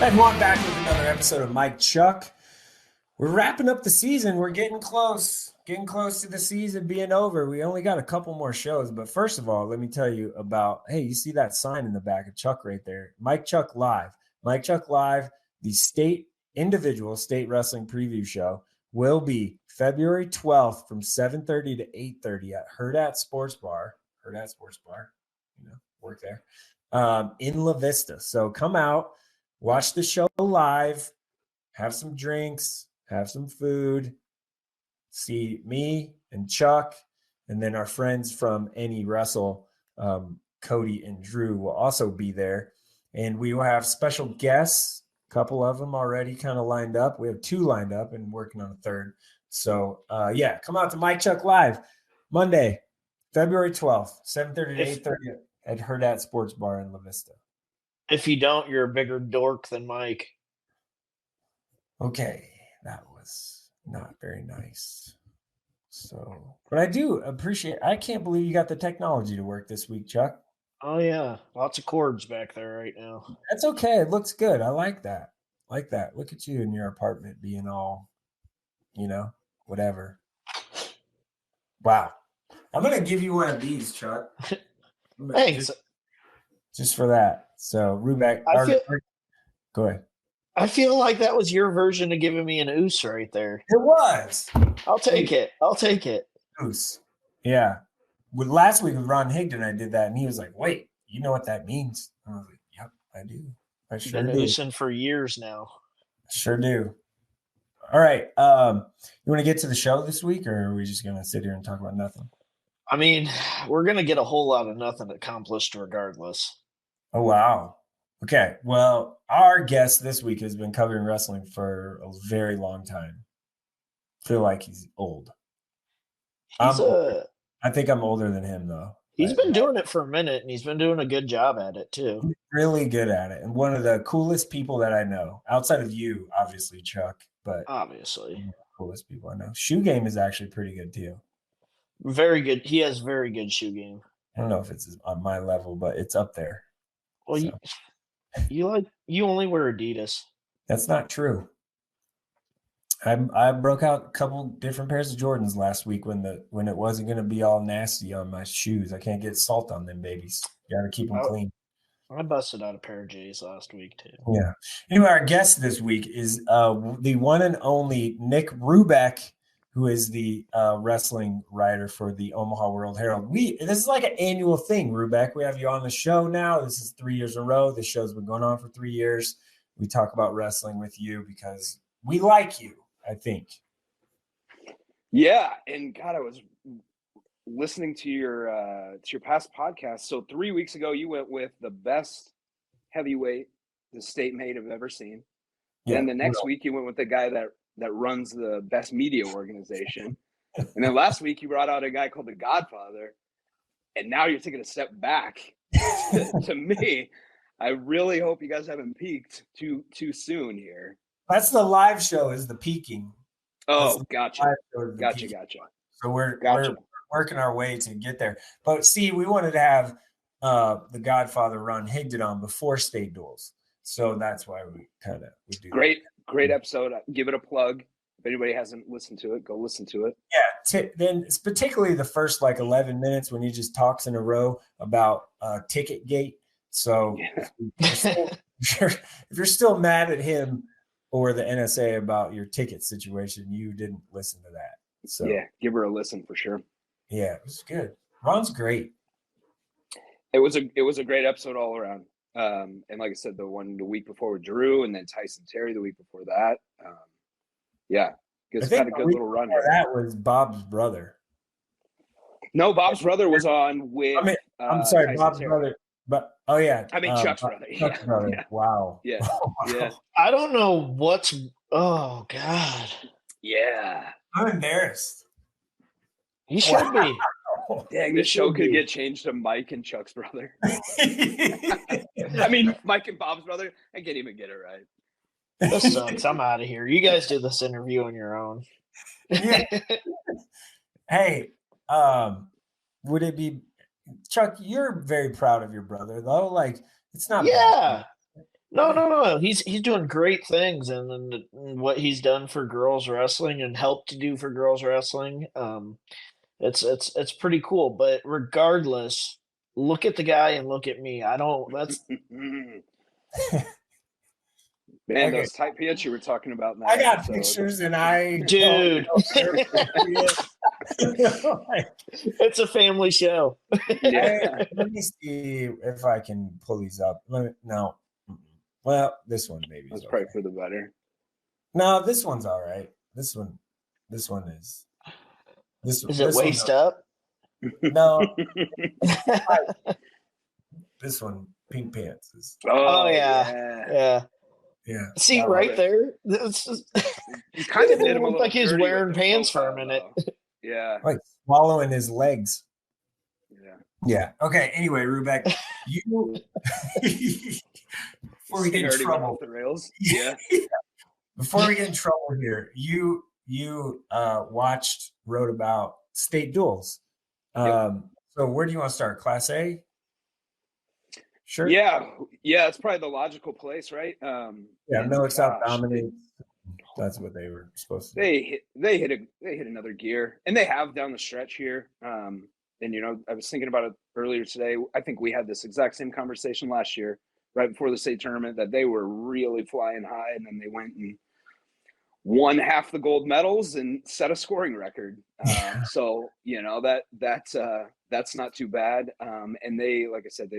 everyone, back with another episode of Mike Chuck. We're wrapping up the season. We're getting close to the season being over. We only got a couple more shows, but first of all, let me tell you about, hey, you see that sign in the back of Chuck right there? Mike Chuck Live. Mike Chuck Live, the individual state wrestling preview show, will be February 12th from 7:30 to 8:30 at Hurrdat Sports Bar, work there, in La Vista. So come out, watch the show live, have some drinks, have some food, see me and Chuck, and then our friends from Any Wrestle, Cody and Drew will also be there. And we will have special guests, a couple of them already kind of lined up. We have 2 lined up and working on a third. So, come out to Mike Chuck Live Monday, February 12th, 7:30 to 8:30 at Hurrdat Sports Bar in La Vista. If you don't, you're a bigger dork than Mike. Okay, that was not very nice. So, but I do appreciate, I can't believe you got the technology to work this week, Chuck. Oh, yeah. Lots of cords back there right now. That's okay. It looks good. I like that. Look at you in your apartment being all, whatever. Wow. I'm going to give you one of these, Chuck. Thanks. Just for that. So, Rubek, go ahead. I feel like that was your version of giving me an oos right there. It was. I'll take it. Oos. Yeah. Last week with Ron Higdon, I did that, and he was like, wait, you know what that means? I was like, yep, I do. I sure Been do. oosing for years now. I sure do. All right. You want to get to the show this week, or are we just going to sit here and talk about nothing? I mean, we're going to get a whole lot of nothing accomplished regardless. Oh, wow. Okay. Well, our guest this week has been covering wrestling for a very long time. I feel like he's old. I think I'm older than him, though. He's been doing it for a minute, and he's been doing a good job at it, too. He's really good at it. And one of the coolest people that I know, outside of you, obviously, Chuck, but obviously, coolest people I know. Shoe game is actually pretty good, too. Very good. He has very good shoe game. I don't know if it's on my level, but it's up there. Well, so. You only wear Adidas. That's not true. I broke out a couple different pairs of Jordans last week when it wasn't going to be all nasty on my shoes. I can't get salt on them babies. You got to keep them clean. I busted out a pair of J's last week too. Yeah. Anyway, our guest this week is the one and only Nick Rubek, who is the wrestling writer for the Omaha World-Herald. This is like an annual thing, Rubek. We have you on the show now. This is 3 years in a row. This show's been going on for 3 years. We talk about wrestling with you because we like you, I think. Yeah, and God, I was listening to your past podcast. So 3 weeks ago, you went with the best heavyweight the state may have ever seen. Yeah, and the next week, you went with the guy that runs the best media organization. And then last week, you brought out a guy called The Godfather. And now you're taking a step back. To me, I really hope you guys haven't peaked too soon here. That's the live show, is the peaking. Oh, gotcha. Gotcha. So we're working our way to get there. But see, we wanted to have The Godfather Ron Higdon on before state duels. So that's why we do Great episode. Give it a plug. If anybody hasn't listened to it, go listen to it. Yeah. Then it's particularly the first 11 minutes when he just talks in a row about ticket gate. So if you're still mad at him or the NSA about your ticket situation, you didn't listen to that. So yeah, give her a listen for sure. Yeah, it was good. Ron's great. It was a great episode all around. And like I said, the one the week before with Drew, and then Tyson Terry the week before that. It's got a good little run. That was Bob's brother. No, Bob's brother was on with. I'm sorry, Tyson Bob's Terry. Brother. But Chuck's brother. Chuck's brother. Yeah. Wow. Yeah. Yeah. I don't know what's. Oh God. Yeah. I'm embarrassed. He should be. Dang, this show could get changed to Mike and Chuck's brother. I mean, Mike and Bob's brother. I can't even get it right. This sucks. I'm out of here. You guys do this interview on your own. Yeah. Hey, would it be Chuck? You're very proud of your brother, though. Like, it's not. Yeah. Bad. No. He's doing great things, and what he's done for girls wrestling and helped to do for girls wrestling, it's pretty cool. But regardless, look at the guy and look at me. I don't. That's Man, Okay. those tight pants you were talking about in that I got episode. pictures and I dude. It's a family show. Yeah. Let me see if I can pull these up. No. Well, this one maybe. That's is probably okay. for the better. No, this one's all right. This one is. Is it this waist up? No, this one, pink pants is. Oh yeah. Yeah. See love right it. there. It's just, You kind of did him a looked little like he was dirty with wearing the pants for a profile, minute. though. Yeah. Like swallowing his legs. Yeah. Yeah. Okay. Anyway, Rubek, you before we get in Already went trouble. off the rails. Yeah. Before we get in trouble here, you wrote about state duels. So where do you want to start? Class A? Sure. Yeah. It's probably the logical place, right? Yeah. Millard South dominates. That's what they were supposed to do. They hit another gear, and they have down the stretch here. And I was thinking about it earlier today. I think we had this exact same conversation last year, right before the state tournament, that they were really flying high, and then they went and won half the gold medals and set a scoring record. So that's not too bad. And they, like I said,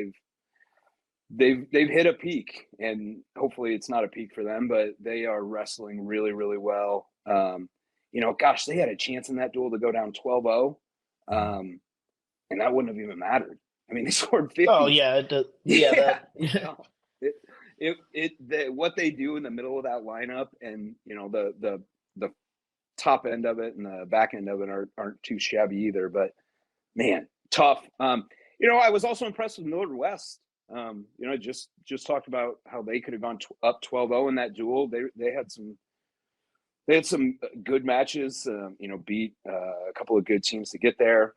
they've hit a peak, and hopefully it's not a peak for them, but they are wrestling really, really well. Gosh, they had a chance in that duel to go down 12-0. And that wouldn't have even mattered. I mean, they scored 50. Oh yeah, it does. Yeah, what they do in the middle of that lineup, and the top end of it and the back end of it aren't too shabby either. But man, tough. I was also impressed with Millard West. Just talked about how they could have gone up 12-0 in that duel. They had some good matches. Beat a couple of good teams to get there.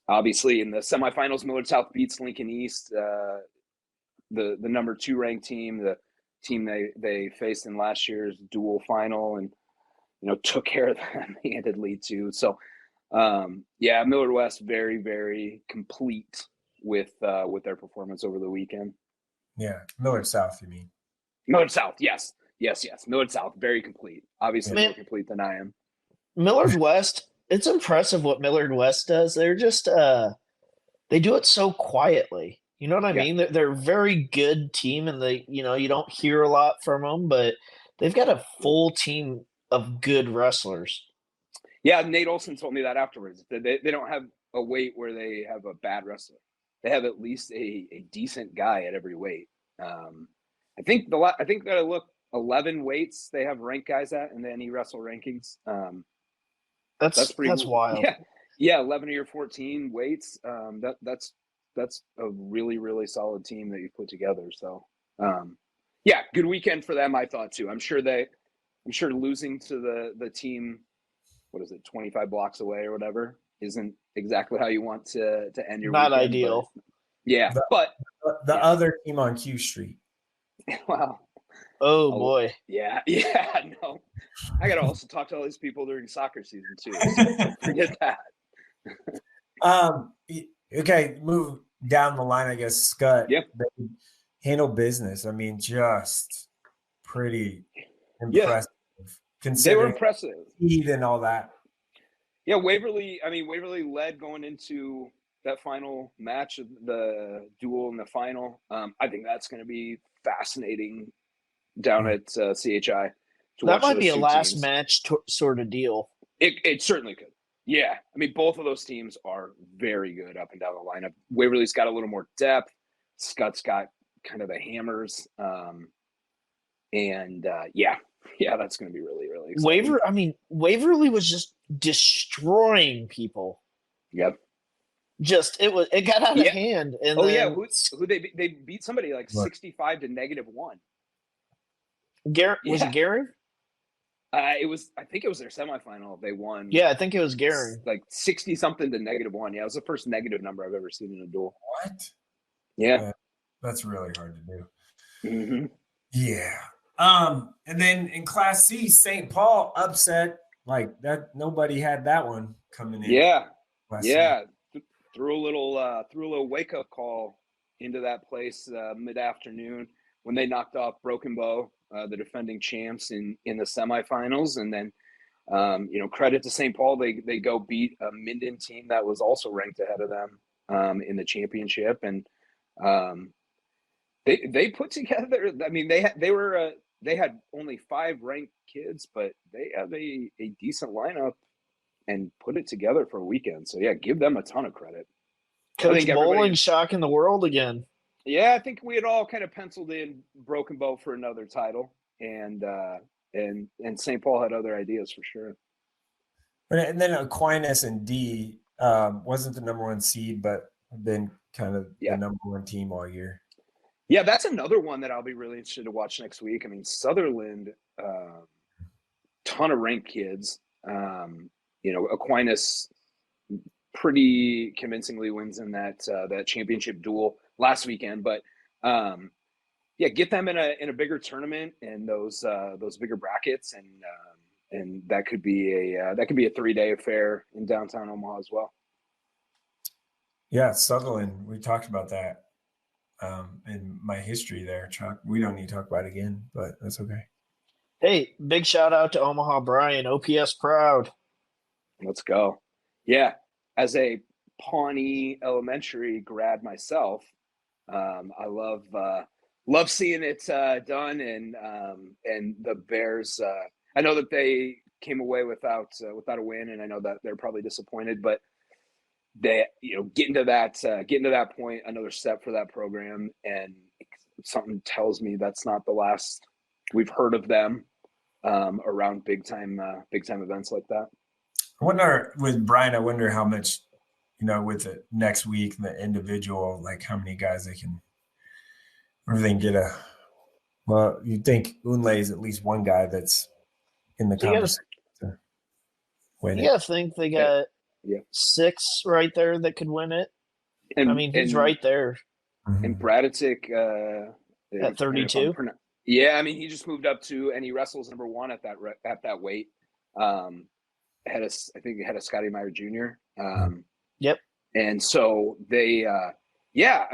Obviously, in the semifinals, Millard South beats Lincoln East, the number 2 ranked team, the team they faced in last year's dual final, and took care of them handedly too. So, Millard West very, very complete with their performance over the weekend. Yeah, Millard South, you mean? Millard South, yes. Millard South, very complete. Obviously, more complete than I am. Millard West. It's impressive what Millard West does. They're just they do it so quietly. You know what I mean? They're a very good team, and you don't hear a lot from them, but they've got a full team of good wrestlers. Yeah, Nate Olson told me that afterwards. They don't have a weight where they have a bad wrestler. They have at least a decent guy at every weight. I think that I look 11 weights they have ranked guys at in the NE Wrestle rankings. That's wild. Yeah, 11 or 14 weights. That's a really, really solid team that you put together. So, good weekend for them, I thought too. I'm sure losing to the team, what is it, 25 blocks away or whatever, isn't exactly how you want to end your not weekend, ideal. But the other team on Q Street. Wow. Oh boy. Yeah, no. I got to also talk to all these people during soccer season too. So don't forget that. Okay, move down the line, I guess. Scott. Yep. They handle business. I mean, just pretty impressive. They were impressive. Speed and all that. Yeah, Waverly led going into that final match of the duel in the final. I think that's going to be fascinating down at CHI. That might be a last match sort of deal. It certainly could. Yeah. I mean, both of those teams are very good up and down the lineup. Waverly's got a little more depth. Scott's got kind of the hammers. That's going to be really, really exciting. Waverly was just destroying people. Yep. It got out of hand. And who they beat somebody like 65 to -1. Was it Gary? I think it was their semifinal. They won. Yeah, I think it was Gary. Like 60 something to -1. Yeah, it was the first negative number I've ever seen in a duel. What? Yeah. That's really hard to do. Mm-hmm. Yeah. And then in Class C, St. Paul upset like that. Nobody had that one coming in. Yeah, Class C. yeah. Threw a little wake up call into that place mid afternoon when they knocked off Broken Bow, the defending champs in the semifinals, and then credit to St. Paul, they go beat a Minden team that was also ranked ahead of them in the championship, and they put together. I mean, they had only 5 ranked kids, but they have a decent lineup and put it together for a weekend. So yeah, give them a ton of credit. Coach Bowling shocking the world again. Yeah, I think we had all kind of penciled in Broken Bow for another title, and St. Paul had other ideas for sure. And then Aquinas and D wasn't the number 1 seed, but been kind of the number 1 team all year. Yeah, that's another one that I'll be really interested to watch next week. I mean, Sutherland, ton of ranked kids. Aquinas pretty convincingly wins in that championship duel last weekend, but get them in a bigger tournament and those bigger brackets, and that could be a 3-day affair in downtown Omaha as well. Yeah, Sutherland, we talked about that in my history there, Chuck. We don't need to talk about it again, but that's okay. Hey, big shout out to Omaha Brian, OPS proud. Let's go. Yeah, as a Pawnee Elementary grad myself, I love seeing it done, and the Bears. I know that they came away without a win, and I know that they're probably disappointed, but they getting to that point, another step for that program, and something tells me that's not the last we've heard of them around big time events like that. I wonder with Brian, I wonder how much, with the next week, the individual, like how many guys they can, or they can get well, you think Unle is at least one guy that's in the conversation to win it. Yeah, I think they got 6 right there that could win it. And, I mean, he's right there. And Bradatic at 32. Yeah, I mean, he just moved up to, and he wrestles number 1 at that weight. I think he had a Scotty Meyer Jr. Yep. And so they, I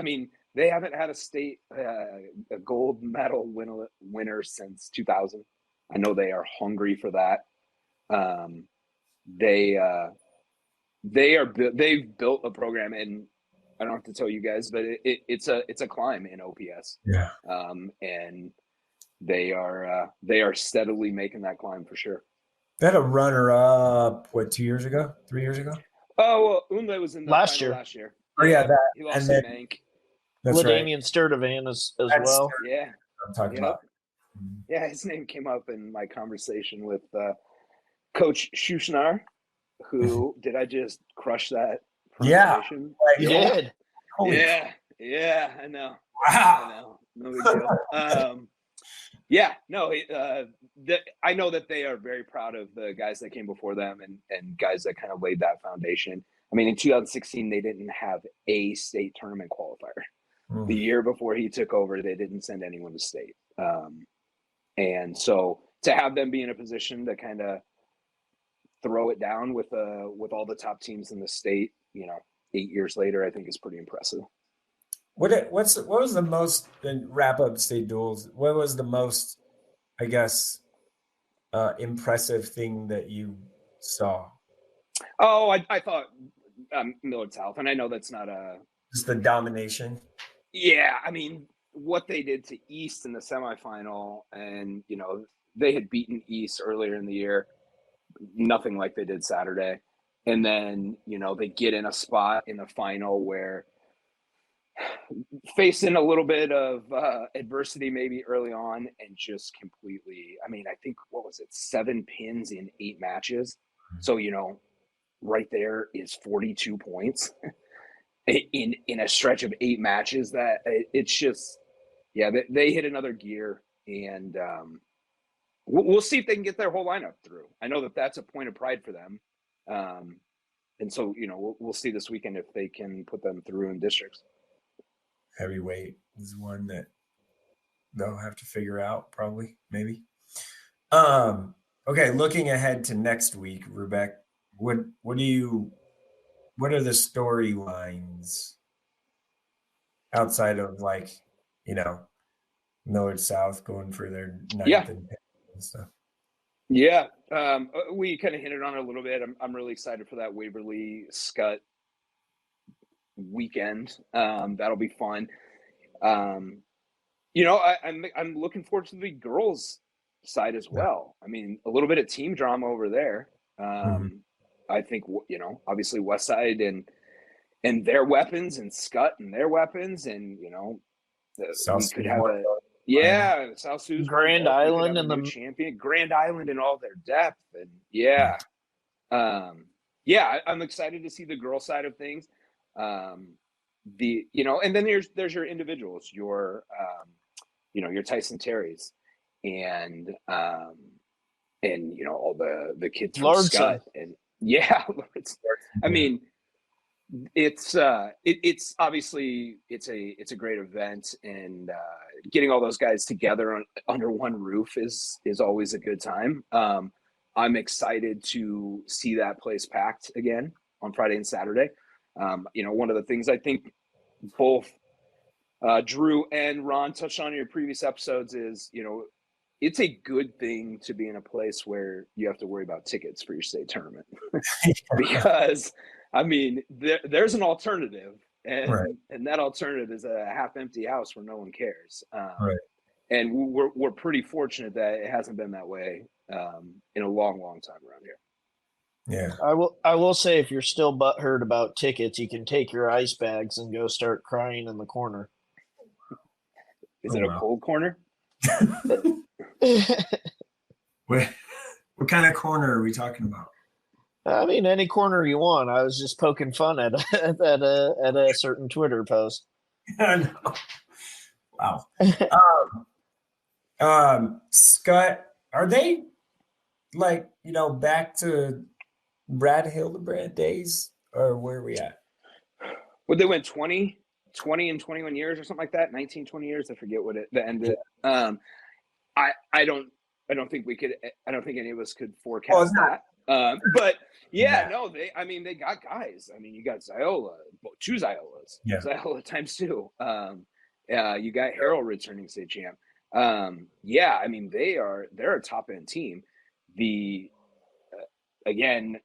mean, they haven't had a state a gold medal winner since 2000. I know they are hungry for that. They've built a program, and I don't have to tell you guys, but it's a climb in OPS. Yeah. And they are steadily making that climb for sure. They had a runner-up, 2 years ago, 3 years ago? Oh, well, Unle was in the last year. Oh, yeah, that. He lost to Mank. That's LaDamian Sturtevant as well. Yeah. I'm talking about. Yeah, his name came up in my conversation with Coach Schuschnar, who, did I just crush that pronunciation? Yeah, you did. Yeah, I know. Wow. I know. No big deal. I know that they are very proud of the guys that came before them and guys that kind of laid that foundation. I mean, in 2016, they didn't have a state tournament qualifier. The year before he took over, they didn't send anyone to state. And so to have them be in a position to kind of throw it down with all the top teams in the state, 8 years later, I think is pretty impressive. What was the most, in wrap up state duels, what was the most, I guess, impressive thing that you saw? Oh, I thought Millard South, and I know that's not just the domination. Yeah, I mean, what they did to East in the semifinal, and they had beaten East earlier in the year, nothing like they did Saturday, and then they get in a spot in the final where, facing a little bit of adversity maybe early on, and just completely, I mean, I think, what was it, 7 pins in 8 matches. So, right there is 42 points in a stretch of 8 matches. That it's just, they hit another gear, and we'll see if they can get their whole lineup through. I know that that's a point of pride for them. And so, we'll see this weekend if they can put them through in districts. Heavyweight is one that they'll have to figure out probably, maybe. Okay, looking ahead to next week, Rubek, what are the storylines outside of like, Millard South going for their ninth and stuff? Yeah, we kind of hinted on it a little bit. I'm really excited for that Waverly Scott weekend. That'll be fun. I'm looking forward to the girls' side as well. I mean, a little bit of team drama over there. I think obviously West Side and their weapons, and Scott and their weapons, and we could have South Sue's Grand Island and the champion, Grand Island and all their depth, and I'm excited to see the girl side of things. And then there's your individuals, your Tyson Terry's, and all the kids from Scott, and I mean, it's obviously it's a great event, and getting all those guys together under one roof is always a good time. I'm excited to see that place packed again on Friday and Saturday. One of the things I think both Drew and Ron touched on in your previous episodes is, it's a good thing to be in a place where you have to worry about tickets for your state tournament. Because, I mean, there's an alternative, and that alternative is a half-empty house where no one cares. And we're pretty fortunate that it hasn't been that way in a long, long time around here. Yeah. I will say, if you're still butthurt about tickets, you can take your ice bags and go start crying in the corner. Is it a cold corner? What kind of corner are we talking about? I mean, any corner you want. I was just poking fun at a certain Twitter post. I know. Wow. Scott, are they back to Brad Hildebrand days, or where are we at? Would they win 20 and 21 years or something like that? 19, 20 years? I forget what the end of. I don't think any of us could forecast that. But no, they got guys. I mean, you got Ziola, two Ziolas, Ziola times two. You got Harold returning state champ. I mean, they're a top end team. Again,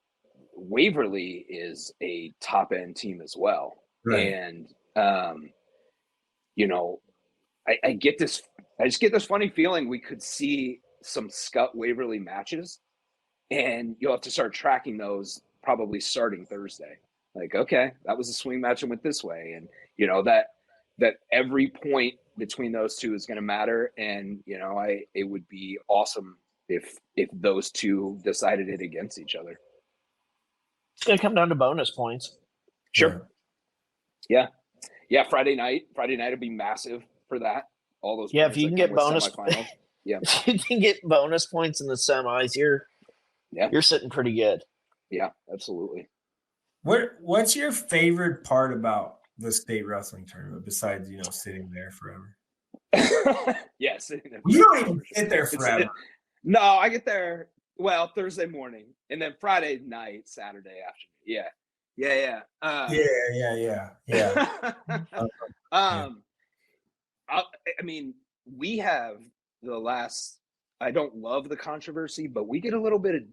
Waverly is a top end team as well. And I just get this funny feeling we could see some Scott Waverly matches, and you'll have to start tracking those probably starting Thursday. Like, okay, that was a swing match and went this way. And, that every point between those two is going to matter. And, it would be awesome if those two decided it against each other. It's going to come down to bonus points. Sure. Yeah. Friday night will be massive for that. All those. Yeah. If you can get bonus, if you can get bonus points in the semis, you're sitting pretty good. Yeah, absolutely. What's your favorite part about the state wrestling tournament besides, sitting there forever? Yes. You don't even sit there forever. No, I get there, Thursday morning, and then Friday night, Saturday afternoon. Yeah. I mean, we have the last. I don't love the controversy, but we get a little bit of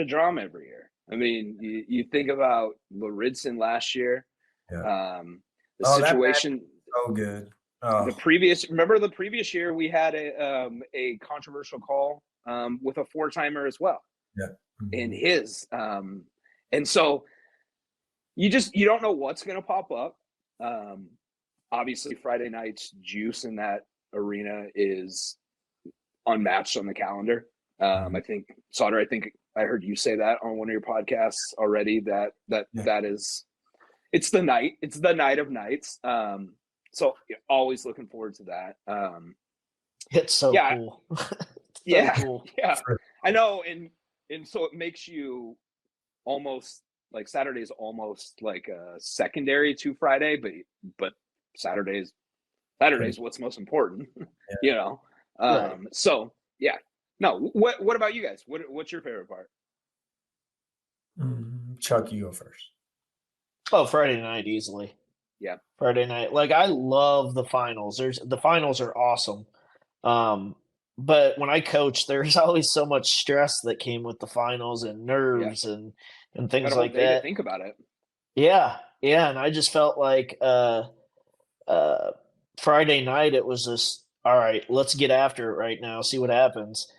drama every year. I mean, you think about Laridson last year. The situation. So good. The previous year we had a controversial call with a 4-timer as well. Yeah. In his and so you don't know what's going to pop up. Obviously Friday night's juice in that arena is unmatched on the calendar. I think Sauter, I heard you say that on one of your podcasts already, that is, it's the night of nights. So always looking forward to that. It's so cool. Cool. Yeah. I know. And so it makes you almost like Saturday's almost like a secondary to Friday, but Saturday's Saturday's what's most important, Yeah. Right. So yeah. No, what about you guys? What's your favorite part? Chuck, you go first. Oh, Friday night easily. Yeah. Friday night. Like I love the finals. The finals are awesome. But when I coach, there's always so much stress that came with the finals and Yeah. nerves and Got things a whole like day to that. think about it. Yeah, yeah, and I just felt like uh, Friday night it was just all right. Let's get after it right now. See what happens.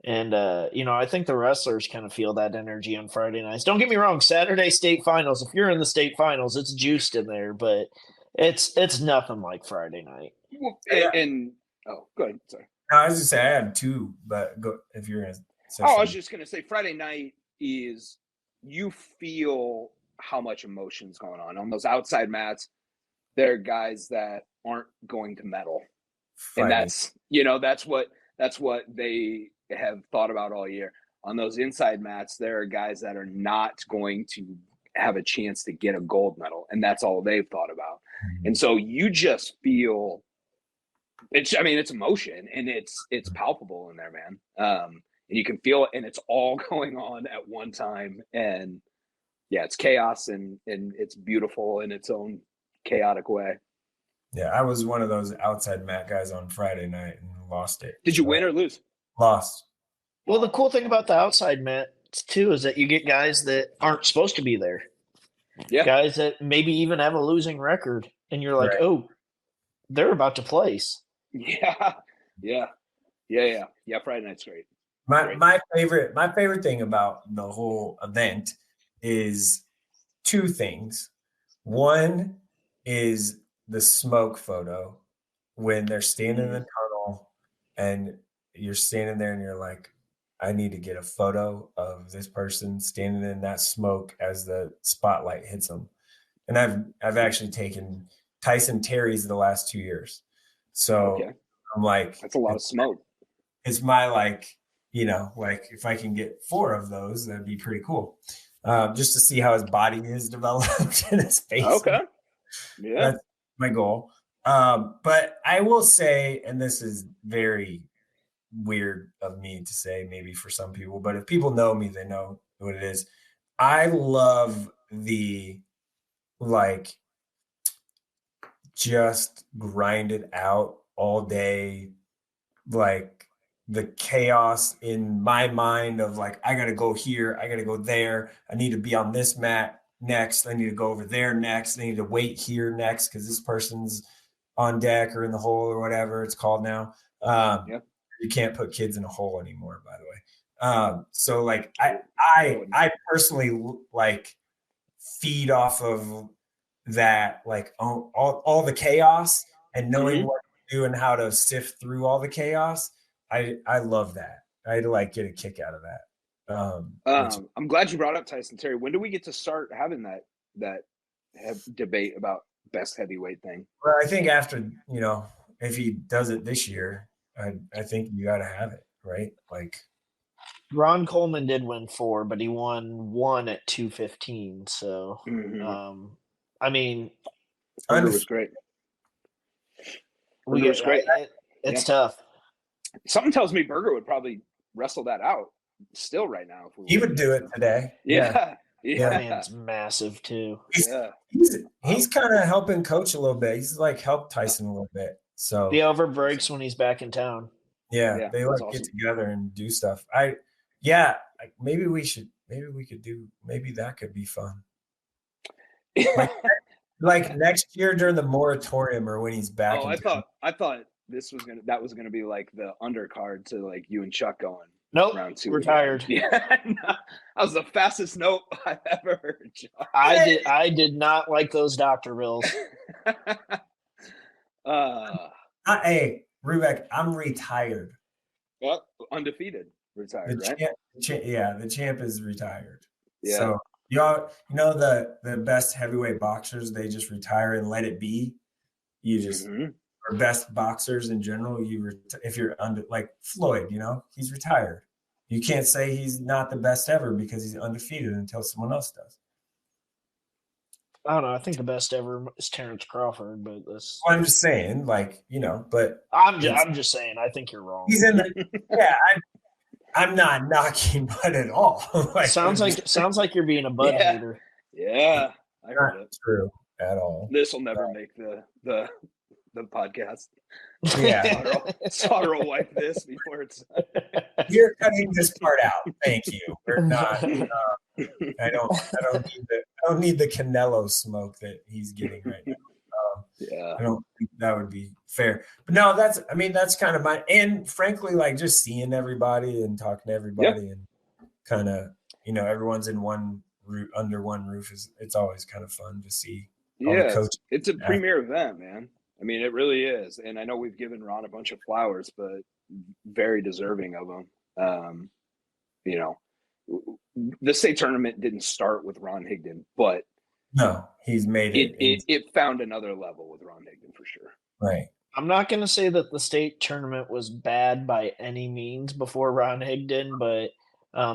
And I think the wrestlers kind of feel that energy on Friday nights. Don't get me wrong, Saturday state finals. If you're in the state finals, it's juiced in there, but it's nothing like Friday night. Well, Yeah. and go ahead. Sorry. No, I was just saying I had two, but go if you're gonna say I was something. just gonna say Friday night is you feel how much emotion's going on those outside mats. There are guys that aren't going to medal, and that's what they have thought about all year. On those inside mats, there are guys that are not going to have a chance to get a gold medal, and that's all they've thought about. And so you just feel it's emotion, and it's palpable in there, man. And you can feel it, and it's all going on at one time. And yeah, it's chaos, and it's beautiful in its own chaotic way. Yeah, I was one of those outside mat guys on Friday night and lost it. Did you win or lose? Lost. Well, the cool thing about the outside mats too is that you get guys that aren't supposed to be there. Yeah. Guys that maybe even have a losing record, and you're like, Right. oh, they're about to place. Yeah. Friday night's great. My favorite thing about the whole event is two things. One is the smoke photo when they're standing in the tunnel and you're standing there and you're like, I need to get a photo of this person standing in that smoke as the spotlight hits them. And I've actually taken Tyson Terry's the last 2 years. So Okay. I'm like, that's a lot of smoke. It's my like if I can get 4 of those, that'd be pretty cool. Just to see how his body is developed and his face. Okay. Yeah. That's my goal. But I will say, and this is very weird of me to say, maybe for some people, but if people know me, they know what it is. I love the just grind it out all day, the chaos in my mind of I got to go here, I got to go there, I need to be on this mat next, I need to go over there next, I need to wait here next because this person's on deck or in the hole or whatever it's called now. You can't put kids in a hole anymore, by the way. So I personally feed off of that, all the chaos and knowing what to do and how to sift through all the chaos. I love that. I get a kick out of that. I'm glad you brought up Tyson Terry. When do we get to start having that debate about best heavyweight thing? Well, I think after, if he does it this year, I think you got to have it, right? Ron Coleman did win 4, but he won 1 at 215. So, I mean, Burger was great. Burger was great. It's tough. Something tells me Burger would probably wrestle that out still right now. He would do it today. Yeah. That man's massive too. He's kind of helping coach a little bit. He's helped Tyson a little bit. So the over breaks when he's back in town. Yeah, they awesome. Get together and do stuff. Maybe that could be fun. Next year during the moratorium or when he's back. Oh, I thought that was gonna be the undercard to you and Chuck going. Nope, round 2. Retired. Yeah, that was the fastest note I've ever heard. Chuck. I did not like those doctor bills. Hey, Rubek, I'm retired. Well, undefeated, retired, right? The champ is retired. Yeah. So y'all, the best heavyweight boxers, they just retire and let it be. You just or best boxers in general. If you're under Floyd, he's retired. You can't say he's not the best ever because he's undefeated until someone else does. I don't know. I think the best ever is Terrence Crawford, but that's. I'm just saying, but I'm just saying. I think you're wrong. he's in the. Yeah, I'm not knocking Bud at all. sounds like you're being a Bud hater. Yeah, I heard not it. true at all. This will never make the podcast. Yeah, Sauter will wipe this before it's. you're cutting this part out. Thank you. We're not. I don't need the Canelo smoke that he's getting right now. I don't think that would be fair. But no, that's kind of my, and frankly, like just seeing everybody and talking to everybody and kind of, everyone's in under one roof it's always kind of fun to see. It's a premier event, man. I mean, it really is. And I know we've given Ron a bunch of flowers, but very deserving of them. The state tournament didn't start with Ron Higdon, but no, he's made it. It found another level with Ron Higdon for sure. Right. I'm not going to say that the state tournament was bad by any means before Ron Higdon, but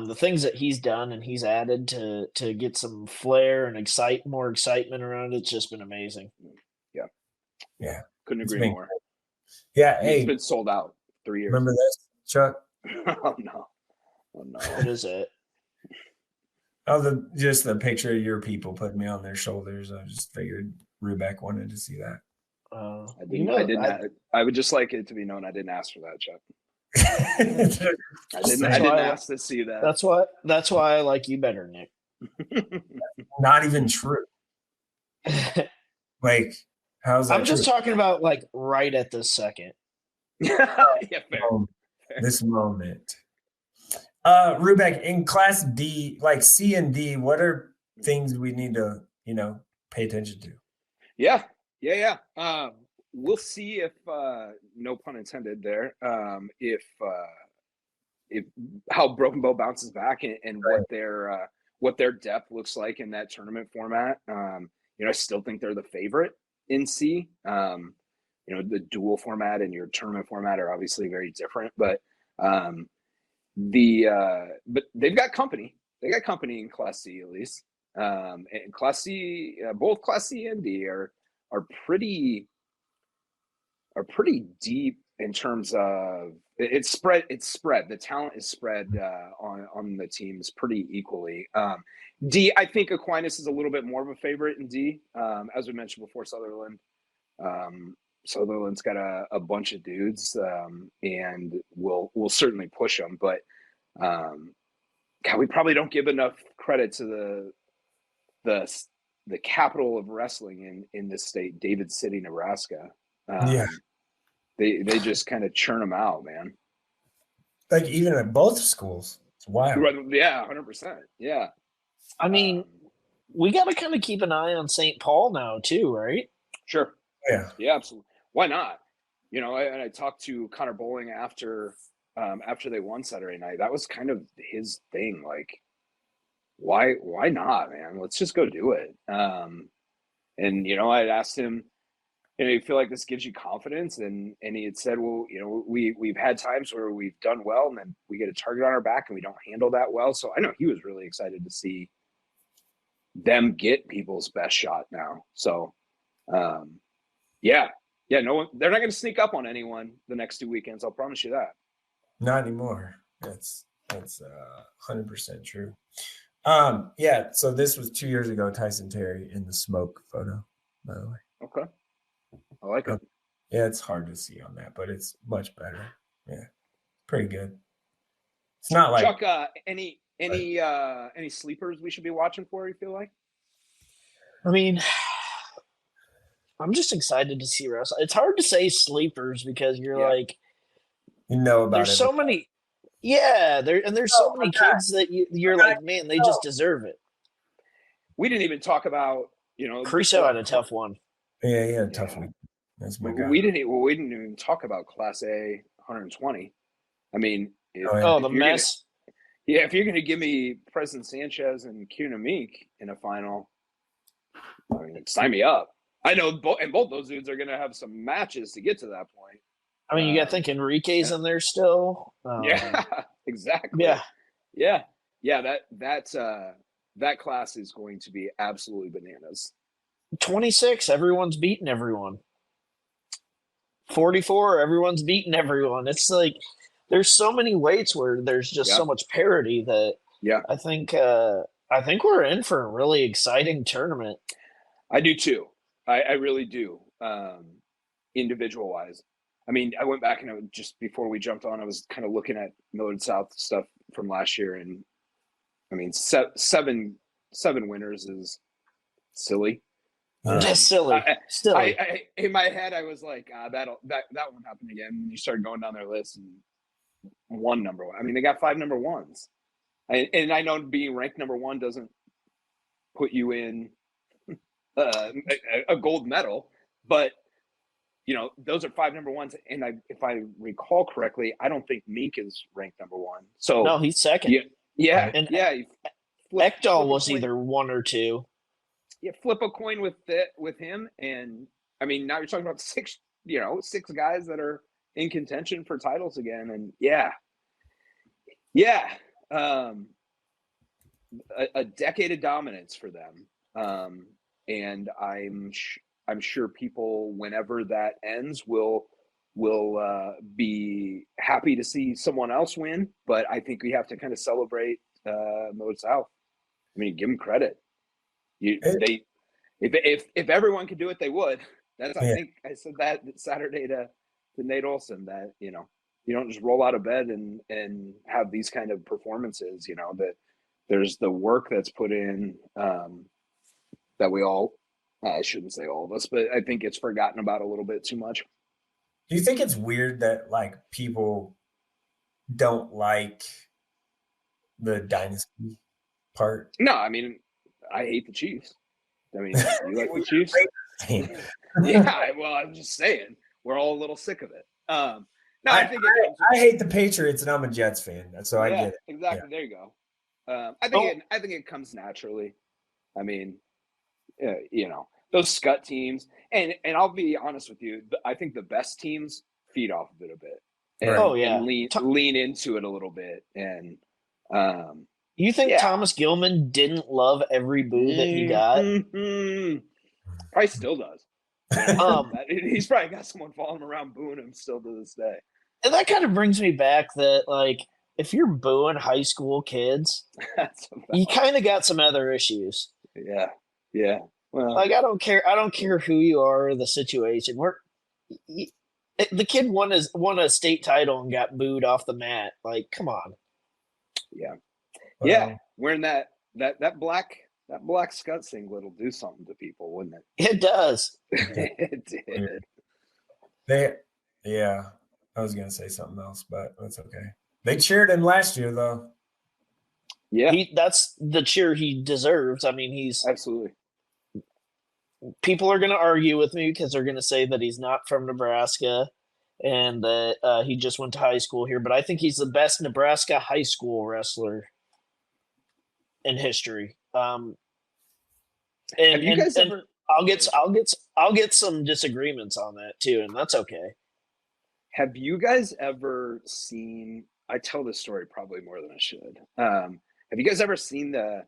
the things that he's done and he's added to get some flair and more excitement around it's just been amazing. Yeah. Couldn't agree more. Yeah. It's been sold out 3 years. Remember this, Chuck? Oh no. What is it? Oh, just the picture of your people putting me on their shoulders. I just figured Rubek wanted to see that. I would just like it to be known I didn't ask for that, Chuck. I didn't ask to see that. That's why I like you better, Nick. Not even true. Like, how's that? I'm just talking about like right at this second. Fair. This moment. Rubek, in Class D, like C and D, what are things we need to, pay attention to? Yeah. We'll see if, no pun intended there, if how Broken Bow bounces back and what their depth looks like in that tournament format. I still think they're the favorite in C. The dual format and your tournament format are obviously very different, but but they've got company. They got company in Class C at least. And Class C, both Class C and D are pretty deep in terms of it's spread. The talent is spread on the teams pretty equally. D, I think Aquinas is a little bit more of a favorite in D. As we mentioned before, Sutherland. Sutherland's got a bunch of dudes, and we'll certainly push them. But we probably don't give enough credit to the capital of wrestling in this state, David City, Nebraska. They just kind of churn them out, man. Like even at both schools, it's wild. Yeah, 100%. Yeah. I mean, we got to kind of keep an eye on St. Paul now too, right? Sure. Yeah, absolutely. Why not? I talked to Connor Bowling after they won Saturday night. That was kind of his thing. Like, why not, man? Let's just go do it. And I'd asked him, you feel like this gives you confidence? And he had said, well, we've had times where we've done well and then we get a target on our back and we don't handle that well. So I know he was really excited to see them get people's best shot now. So, no one, they're not going to sneak up on anyone the next 2 weekends. I'll promise you that. Not anymore. That's 100% true. So this was 2 years ago, Tyson Terry in the smoke photo, by the way. Okay. I like it. Yeah, it's hard to see on that, but it's much better. Yeah. Pretty good. It's not like Chuck, any sleepers we should be watching for, you feel like? I mean, I'm just excited to see wrestling. It's hard to say sleepers because you're like, about there's so many. Yeah, there's so many kids that you're like, man, they just deserve it. We didn't even talk about, Creaso had a tough one. Yeah, tough week. That's my guy. We didn't even talk about Class A 120. I mean, the mess. If you're going to give me President Sanchez and Kieran Meek in a final, I mean, sign me up. I know both those dudes are going to have some matches to get to that point. I mean, you got to think Enrique's in there still. Yeah, exactly. Yeah. That class is going to be absolutely bananas. 26, everyone's beating everyone. 44, everyone's beating everyone. It's like there's so many weights where there's just so much parity that I think we're in for a really exciting tournament. I do too. I really do. Individual wise. I mean, I went back and just before we jumped on, I was kind of looking at Millard South stuff from last year, and I mean, seven winners is silly. Just silly. I in my head, I was like, that won't happen again. And you start going down their list, and one number one. I mean, they got 5 number ones, and I know being ranked number one doesn't put you in a gold medal, but you know, those are 5 number ones. And if I recall correctly, I don't think Meek is ranked number one. So no, he's second. And Ekdahl was either 1 or 2. Yeah, flip a coin with him, and I mean, now you're talking about 6 guys that are in contention for titles again, and a decade of dominance for them, and I'm sure people, whenever that ends, will be happy to see someone else win. But I think we have to kind of celebrate Millard South. I mean, give them credit. If everyone could do it, they would. I think I said that Saturday to Nate Olson, that you don't just roll out of bed and have these kind of performances. You know, that there's the work that's put in, that we all, I shouldn't say all of us, but I think it's forgotten about a little bit too much. Do you think it's weird that like people don't like the dynasty part? No, I mean, I hate the Chiefs. I mean, you like the Chiefs? Yeah, well, I'm just saying, we're all a little sick of it. No, I hate the Patriots, and I'm a Jets fan, so I get it. Exactly. Yeah. There you go. I think it comes naturally. I mean, those scut teams, and I'll be honest with you, I think the best teams feed off of it a bit, and lean into it a little bit, and you think Thomas Gilman didn't love every boo that he got? Probably still does. He's probably got someone following him around booing him still to this day. And that kind of brings me back that, like, if you're booing high school kids, you kind of got some other issues. Yeah. Well, like, I don't care who you are or the situation. The kid won a state title and got booed off the mat. Like, come on. Yeah. Yeah, wearing that black scut singlet will do something to people, wouldn't it? It does. It did. I was gonna say something else, but that's okay. They cheered him last year, though. Yeah, that's the cheer he deserves. I mean, he's absolutely. People are gonna argue with me because they're gonna say that he's not from Nebraska and that he just went to high school here. But I think he's the best Nebraska high school wrestler in history. I'll get some disagreements on that too, and that's okay. Have you guys ever seen? I tell this story probably more than I should. Have you guys ever seen the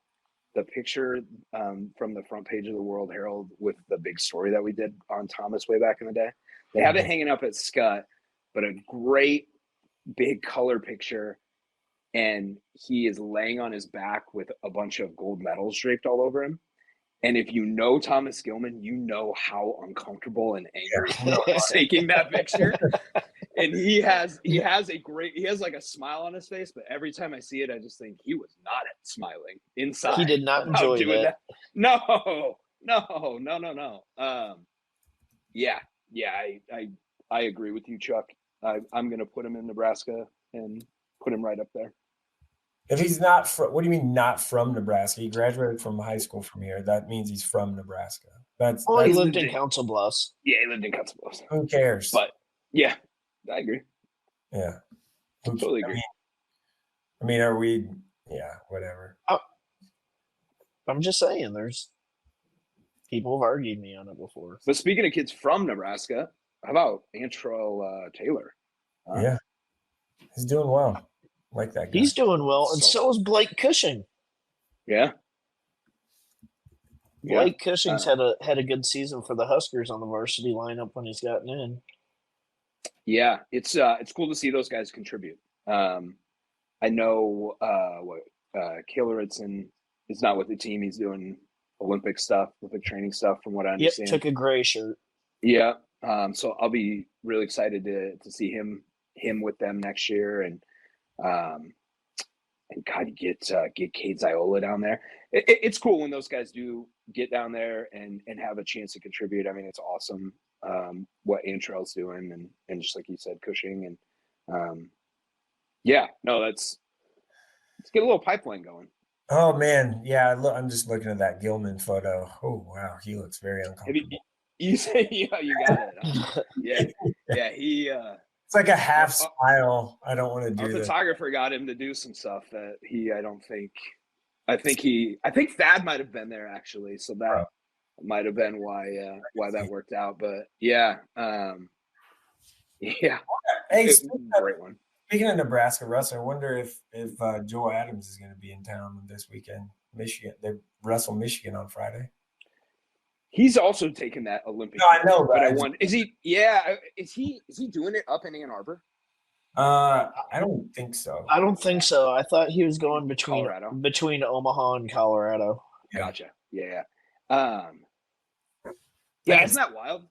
picture from the front page of the World-Herald with the big story that we did on Thomas way back in the day? They have it hanging up at Scott, but a great big color picture. And he is laying on his back with a bunch of gold medals draped all over him. And if you know Thomas Gilman, you know how uncomfortable and angry he is taking that picture. And he has like a smile on his face, but every time I see it, I just think he was not smiling inside. He did not enjoy that. No. I agree with you, Chuck. I'm going to put him in Nebraska and put him right up there. If he's not what do you mean not from Nebraska? He graduated from high school from here. That means he's from Nebraska. He lived in Council Bluffs. Yeah, he lived in Council Bluffs. Who cares? But yeah, I agree. Yeah. Totally agree. I mean, are we whatever. I'm just saying there's people have argued me on it before. But speaking of kids from Nebraska, how about Antrell Taylor? Yeah. He's doing well. Like that guy. He's doing well, and so is Blake Cushing. Yeah. Blake Cushing's had a good season for the Huskers on the varsity lineup when he's gotten in. Yeah, it's cool to see those guys contribute. I know Kayla Ritson is not with the team. He's doing Olympic training stuff, from what I understand. Yep, took a gray shirt. Yeah. So I'll be really excited to see him with them next year, and God, get Cade Ziola down there. It's cool when those guys do get down there and have a chance to contribute. I mean, it's awesome what Antrell's doing, and just like you said, Cushing, and let's get a little pipeline going. Oh man, yeah. I'm just looking at that Gilman photo. Oh wow, he looks very uncomfortable. You say, yeah, you got it. Yeah. He. It's like a half smile. I don't want to do that. Our photographer got him to do some stuff that I think Thad might have been there actually, so that might have been why that worked out. But yeah, Hey, great one. Speaking of Nebraska, Russ, I wonder if Joe Adams is going to be in town this weekend. Michigan, they wrestle Michigan on Friday. He's also taken that Olympic. No, I know, but I wonder, is he? Yeah, is he doing it up in Ann Arbor? I don't think so. I don't think so. I thought he was going between Omaha and Colorado. Gotcha. Yeah. Isn't that wild?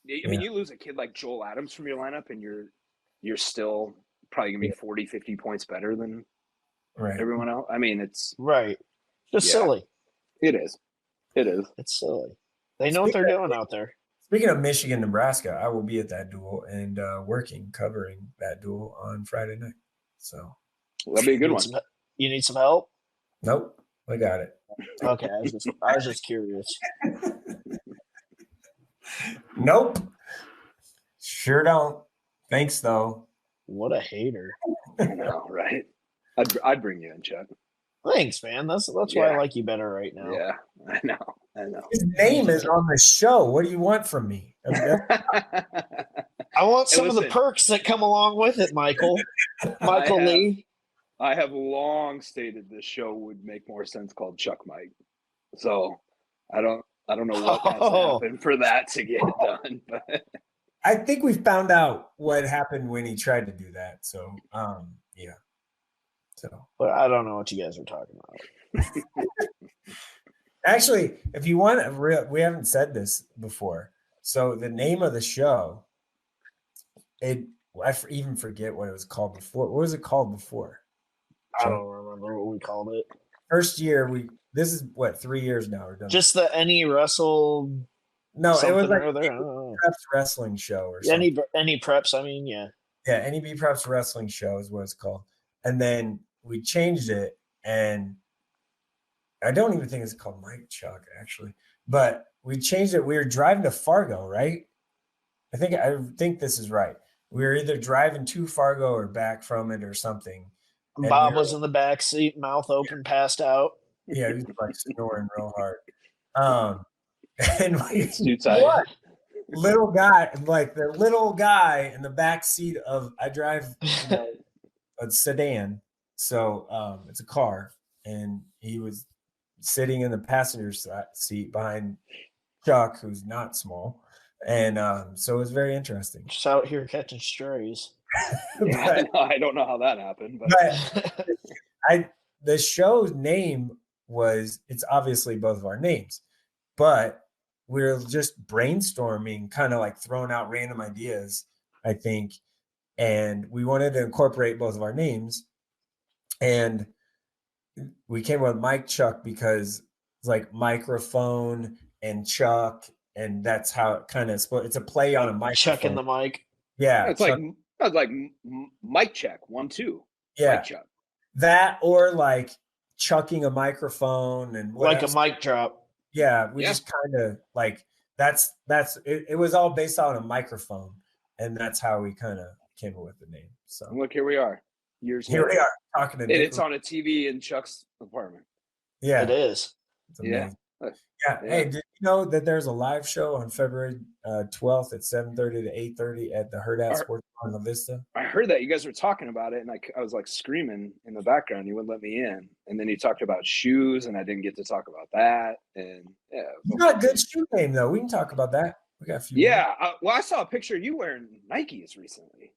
I mean, you lose a kid like Joel Adams from your lineup, and you're still probably gonna be 40, 50 points better than everyone else. I mean, it's just silly. It is. It's silly. They know what they're doing out there. Speaking of Michigan, Nebraska, I will be at that duel and covering that duel on Friday night. So that'll be a good one. You need some help? Nope, I got it. Okay, I was just curious. Nope, sure don't. Thanks though. What a hater! I know, right? I'd bring you in, Chuck. Thanks, man. That's why I like you better right now. Yeah, I know. His name is on the show. What do you want from me? I want some of the perks that come along with it, Michael. Lee. I have long stated this show would make more sense called Chuck Mike. So I don't know what has to happen for that to get done. But I think we found out what happened when he tried to do that. So yeah. So, but I don't know what you guys are talking about. Actually, if you want, we haven't said this before. So the name of the show, I even forget what it was called before. What was it called before? I don't remember what we called it. First year, this is what, 3 years now we're done. Just the Any Wrestle. No, it was like Preps Wrestling Show or something. Any Preps. I mean, yeah. Yeah, Any Preps Wrestling Show is what it's called, and then we changed it, and I don't even think it's called Mike Chuck, actually. But we changed it. We were driving to Fargo, right? I think this is right. We were either driving to Fargo or back from it or something. And Bob was in the back seat, mouth open, passed out. Yeah, he was like snoring real hard. And little guy, like the little guy in the back seat of, I drive a sedan. So it's a car, and he was sitting in the passenger seat behind Chuck, who's not small. And so it was very interesting. Just out here catching strays. I don't know how that happened. But the show's name it's obviously both of our names, but we're just brainstorming, kind of like throwing out random ideas, I think. And we wanted to incorporate both of our names. And we came up with Mike Chuck because it's like microphone and Chuck, and that's how it kind of split. It's a play on a microphone. Chuck in the mic. Yeah. It's like mic check 1 2. Yeah. Mic Chuck. That, or like chucking a microphone and like a mic drop. Yeah. We just kind of like that's it was all based on a microphone, and that's how we kind of came up with the name. So look, here we are. Here we are talking to Nick. It's on a TV in Chuck's apartment. Yeah, it is. Yeah. Hey, did know that there's a live show on February 12th at 7:30 to 8:30 at the Hurrdat Sports in La Vista? I heard that you guys were talking about it, and I was like screaming in the background. You wouldn't let me in, and then you talked about shoes, and I didn't get to talk about that. And yeah, You got a good shoe game though. We can talk about that. We got a few. Yeah, well, I saw a picture of you wearing Nikes recently.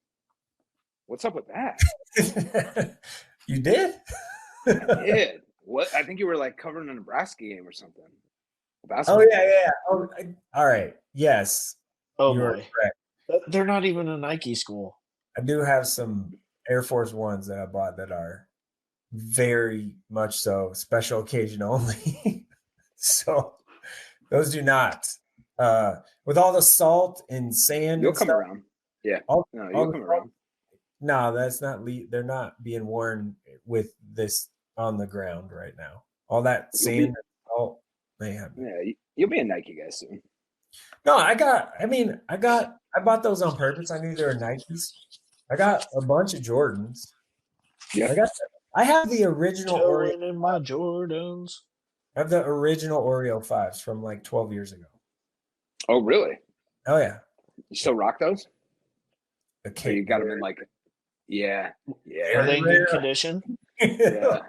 What's up with that? You did? I did. What? I think you were like covering a Nebraska game or something. Oh yeah. Oh, all right. Yes. Oh boy. Correct. They're not even a Nike school. I do have some Air Force Ones that I bought that are very much so special occasion only. So those do not. With all the salt and sand, you'll come around. Yeah. You'll come around. No, that's not. They're not being worn with this on the ground right now. All that sand and salt. Man. Yeah, you'll be a Nike guy soon. No, I bought those on purpose. I knew they were Nikes. I got a bunch of Jordans. Yeah. I have the original Oreo in my Jordans. I have the original Oreo 5s from like 12 years ago. Oh, really? Oh yeah. You still rock those? Okay. You got them in like yeah. Are they in good condition? Yeah.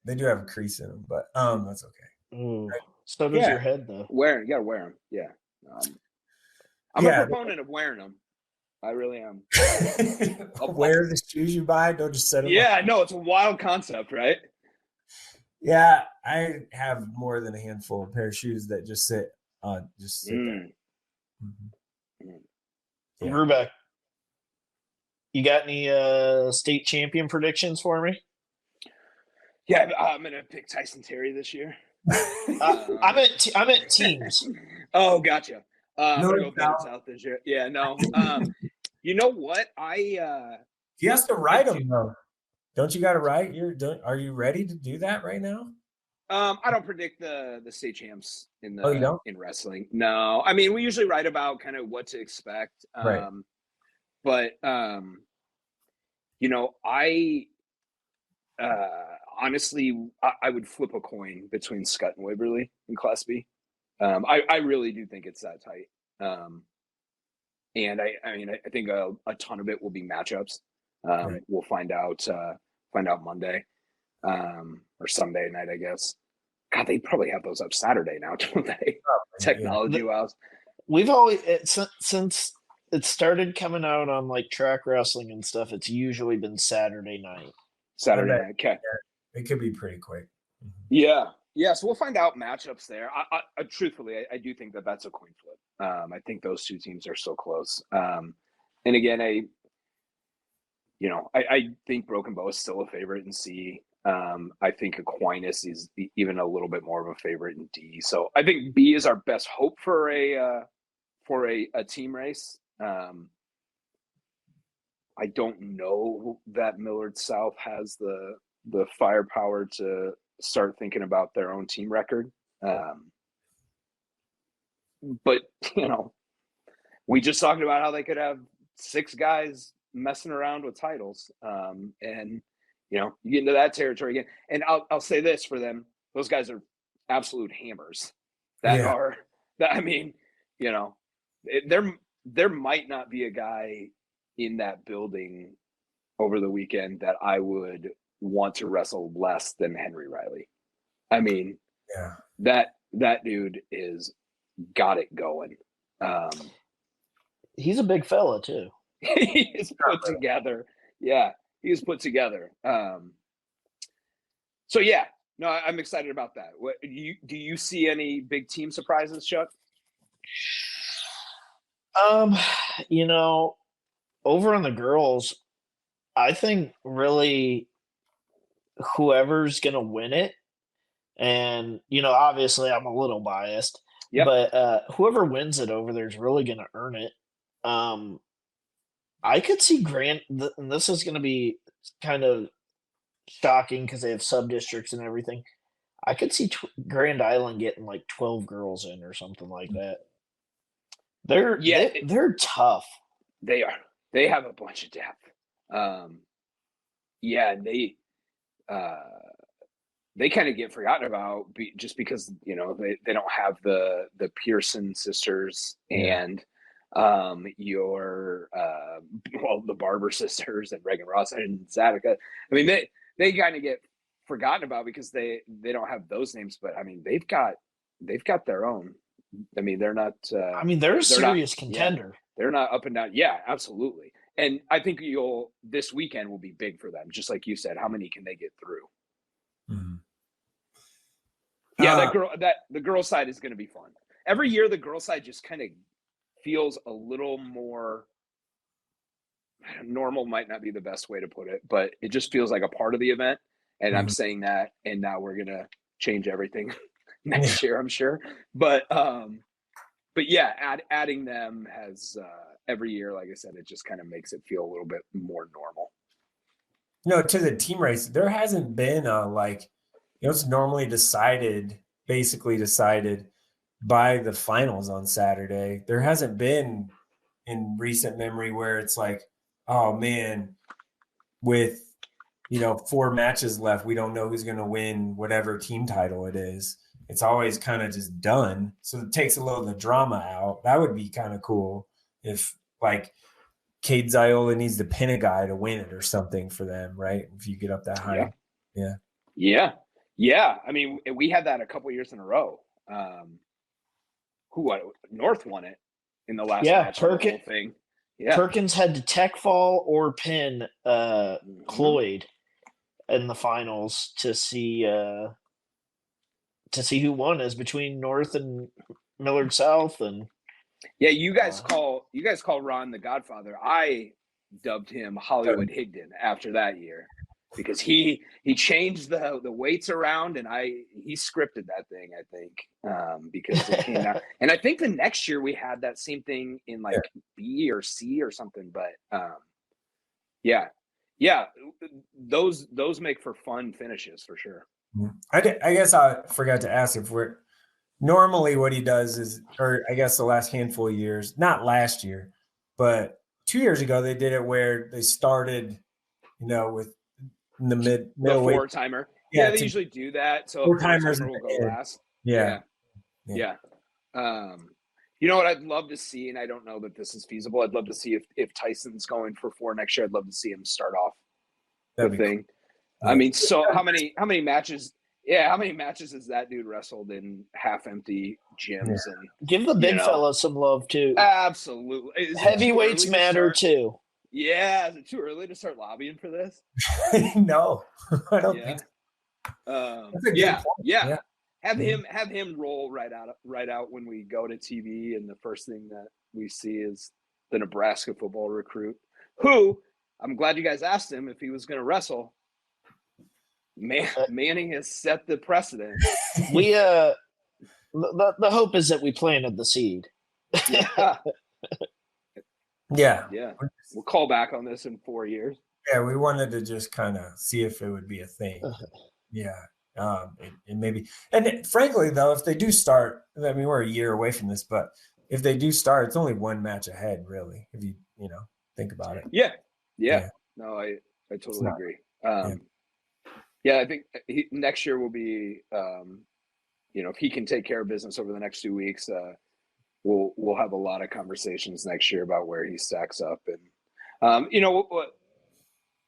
They do have a crease in them, but that's okay. Ooh. So does your head though. You gotta wear them. Yeah. I'm a proponent of wearing them. I really am. Wear the shoes you buy. Don't just set them. Yeah, no, it's a wild concept, right? Yeah, I have more than a handful of pair of shoes that just sit there. Mm-hmm. Yeah. Rubek, you got any state champion predictions for me? Yeah, I'm gonna pick Tyson Terry this year. I'm at teams. Oh, gotcha. I'm gonna go South this year. Yeah, no. You know what? He has to write them though. Don't you got to write? Are you ready to do that right now? I don't predict the state champs in wrestling. No, I mean we usually write about kind of what to expect. Right. But I honestly I would flip a coin between Scott and Waverly in Class B. I really do think it's that tight. And I think a ton of it will be matchups. Right. We'll find out Monday or Sunday night, I guess. God, they probably have those up Saturday now, don't they? Technology wise. We've always since it started coming out on like track wrestling and stuff. It's usually been Saturday night. Saturday night. Okay. Yeah, it could be pretty quick. Mm-hmm. Yeah. So we'll find out matchups there. I truthfully, I do think that's a coin flip. I think those two teams are so close. And again, I think Broken Bow is still a favorite in C. I think Aquinas is even a little bit more of a favorite in D. So I think B is our best hope for a team race. I don't know that Millard South has the firepower to start thinking about their own team record. But we just talked about how they could have 6 guys messing around with titles. And you get into that territory again. And I'll say this for them: those guys are absolute hammers. There might not be a guy in that building over the weekend that I would want to wrestle less than Henry Riley. I mean, that dude is got it going. He's a big fella too. He is put together. Yeah, he's put together. So yeah, no, I'm excited about that. Do you see any big team surprises, Chuck? Over on the girls, I think really whoever's gonna win it, and obviously I'm a little biased, but whoever wins it over there is really gonna earn it. I could see Grand, and this is gonna be kind of shocking because they have sub districts and everything. I could see Grand Island getting like 12 girls in or something like that. They're tough. They are. They have a bunch of depth. they kind of get forgotten about just because, they don't have the Pearson sisters and the Barber sisters and Reagan Ross and Zadika. I mean, they kind of get forgotten about because they don't have those names, but I mean, they've got their own. I mean, they're not. they're a serious contender. They're not up and down. Yeah, absolutely. And I think this weekend will be big for them. Just like you said, how many can they get through? Mm-hmm. Yeah, the girl side is going to be fun. Every year, the girl side just kind of feels a little more normal. Might not be the best way to put it, but it just feels like a part of the event. And I'm saying that, and now we're going to change everything next year, I'm sure. But yeah, adding them has every year, like I said, it just kind of makes it feel a little bit more normal. To the team race, there hasn't been it's normally basically decided by the finals on Saturday. There hasn't been in recent memory where it's like, oh man, with 4 matches left, we don't know who's going to win whatever team title it is. It's always kind of just done. So it takes a little of the drama out. That would be kind of cool if Cade Ziola needs to pin a guy to win it or something for them, right? If you get up that high. Yeah. I mean, we had that a couple of years in a row. North won it in the last match of the whole thing. Yeah. Perkins had to tech fall or pin Cloyd in the finals to see who won, as between North and Millard South. And you guys call Ron the Godfather. I dubbed him Hollywood Higdon after that year because he changed the weights around, and he scripted that thing, I think, because it came out. And I think the next year we had that same thing in B or C or something. But those make for fun finishes for sure. I guess I forgot to ask if we're normally what he does is, or I guess the last handful of years, not last year, but 2 years ago, they did it where they started, with the middle weight. Four-timer. Yeah, they usually do that. So four-timers will go last. Yeah. You know what I'd love to see, and I don't know that this is feasible. I'd love to see if Tyson's going for 4 next year. I'd love to see him start off the thing. Cool. I mean, so how many matches? Yeah, how many matches has that dude wrestled in half-empty gyms? And give the big fella some love too. Absolutely, heavyweights matter too. Yeah, is it too early to start lobbying for this? No, I don't think so. Yeah. Have him roll right out when we go to TV, and the first thing that we see is the Nebraska football recruit, who I'm glad you guys asked him if he was going to wrestle. Manning has set the precedent. We the hope is that we planted the seed. Yeah. We'll call back on this in 4 years. Yeah, we wanted to just kind of see if it would be a thing. Yeah. And maybe, and frankly though, if they do start, I mean, we're a year away from this, but if they do start, it's only 1 match ahead, really, if you think about it. Yeah. No, I totally agree. I think next year will be, if he can take care of business over the next 2 weeks, we'll have a lot of conversations next year about where he stacks up. And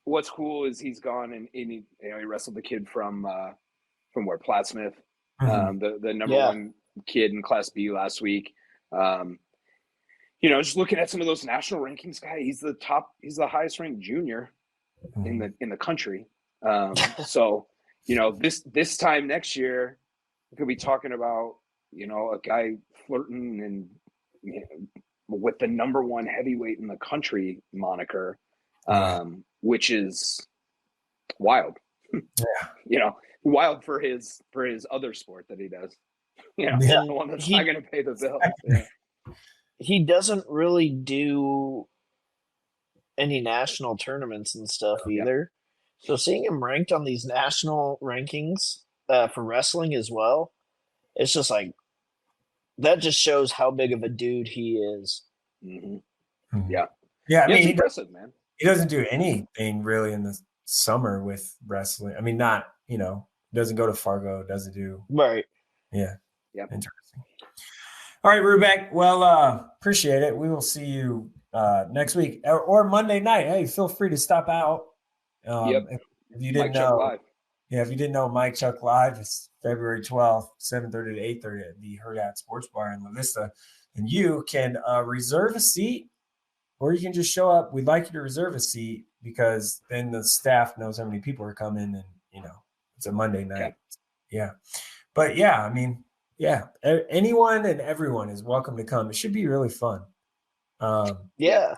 what's cool is he's gone and he wrestled the kid from where Plattsmouth, the number 1 kid in Class B last week. Just looking at some of those national rankings, guy, he's the highest ranked junior in the country. So this time next year we could be talking about a guy flirting and with the number 1 heavyweight in the country moniker, which is wild. Wild for his other sport that he does. The one that's not going to pay the bill. He doesn't really do any national tournaments and stuff either. So seeing him ranked on these national rankings for wrestling as well, it's just like, that just shows how big of a dude he is. Mm-hmm. Yeah. I mean, he's impressive, man. He doesn't do anything really in the summer with wrestling. I mean, not, Doesn't go to Fargo. Doesn't do. Right. Yeah. Yep. Interesting. All right, Rubek. Well, appreciate it. We will see you next week or Monday night. Hey, feel free to stop out. If you didn't know, Live. Yeah, if you didn't know, Mike Chuck Live is February 12th, 7:30 to 8:30 at the Hurrdat Sports Bar in La Vista. And you can reserve a seat, or you can just show up. We'd like you to reserve a seat because then the staff knows how many people are coming, and it's a Monday night. Okay. Yeah, but yeah, I mean, yeah, anyone and everyone is welcome to come. It should be really fun. Yeah.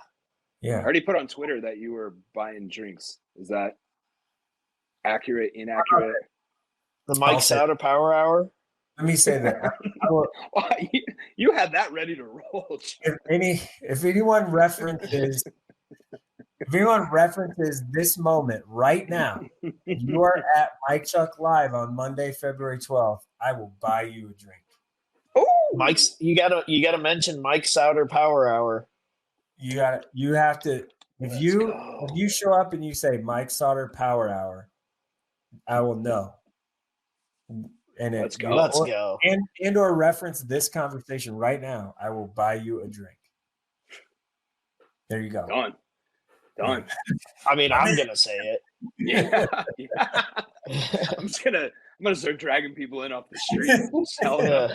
I already put on Twitter that you were buying drinks. Is that accurate, inaccurate? The Mike Sauter Power Hour. Let me say that. You had that ready to roll. If anyone references this moment right now, you are at Mike Chuck Live on Monday, February 12th, I will buy you a drink. Oh, Mike's you gotta mention Mike Sauter Power Hour. You have to if you show up and you say Mike Sauter Power Hour, I will know. And Let's go. And or reference this conversation right now, I will buy you a drink. There you go. Done. I mean, I'm gonna say it. Yeah. I'm gonna start dragging people in off the street and telling them,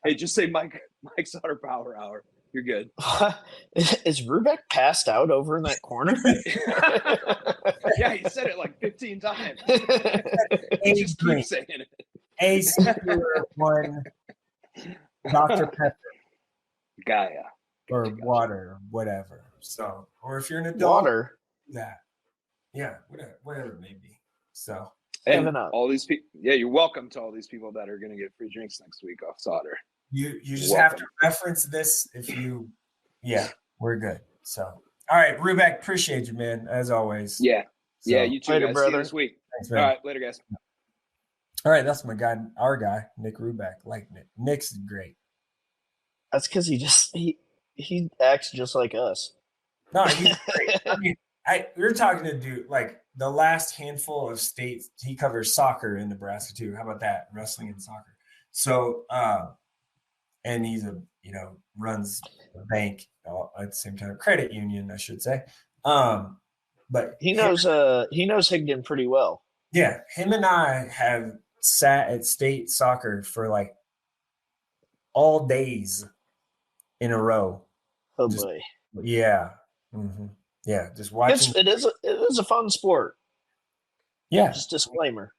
hey, just say Mike Sauter Power Hour. You're good. Is Rubek passed out over in that corner? Yeah, he said it like 15 times. He just keep saying it. A singular one, Dr. Pepper. Gaia. Or water, or whatever. So, or if you're an adult, Water. That. Yeah, whatever it may be. So, and all these people, you're welcome to all these people that are going to get free drinks next week off Sauter. You just have to reference this we're good. So, all right, Rubek, appreciate you, man, as always. Yeah. So, yeah, you too, later, guys. brother. See you this week. Thanks, all right, later, guys. All right, that's our guy, Nick Rubek. Like Nick. Nick's great. That's because he acts just like us. No, he's great. I mean, we're talking to dude like the last handful of states. He covers soccer in Nebraska too. How about that? Wrestling and soccer. So, and he's runs a bank at the same time, credit union, I should say. But he knows Higdon pretty well. Yeah, him and I have sat at state soccer for like all days in a row. Oh boy. Yeah. Mm-hmm. Yeah. Just watching. It is a fun sport. Yeah. Just disclaimer.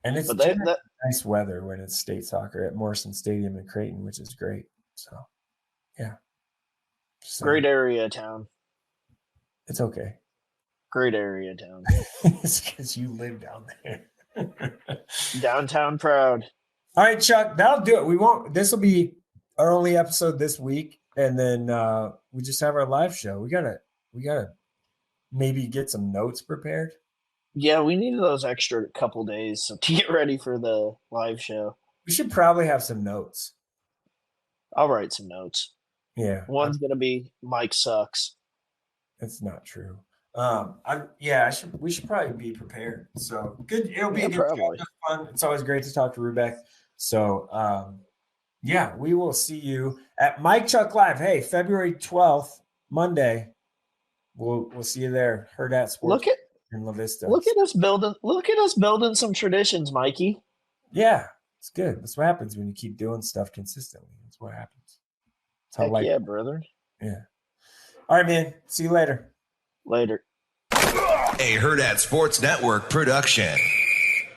And it's nice weather when it's state soccer at Morrison Stadium in Creighton, which is great. So, yeah. Great area of town. It's okay. Great area of town. It's because you live down there. Downtown proud. All right, Chuck, that'll do it. This will be our only episode this week. And then we just have our live show. We gotta maybe get some notes prepared. Yeah, we needed those extra couple days to get ready for the live show. We should probably have some notes. I'll write some notes. Yeah. One's gonna be Mike sucks. That's not true. We should probably be prepared. So good. It'll be fun. It's always great to talk to Rubek. So we will see you at Mike Chuck Live. Hey, February 12th, Monday. We'll see you there. Hurrdat Sports in La Vista. Look at us building some traditions, Mikey. Yeah, it's good. That's what happens when you keep doing stuff consistently. That's what happens. Yeah, brother. Yeah. All right, man. See you later. Later. A Hurrdat Sports Network production.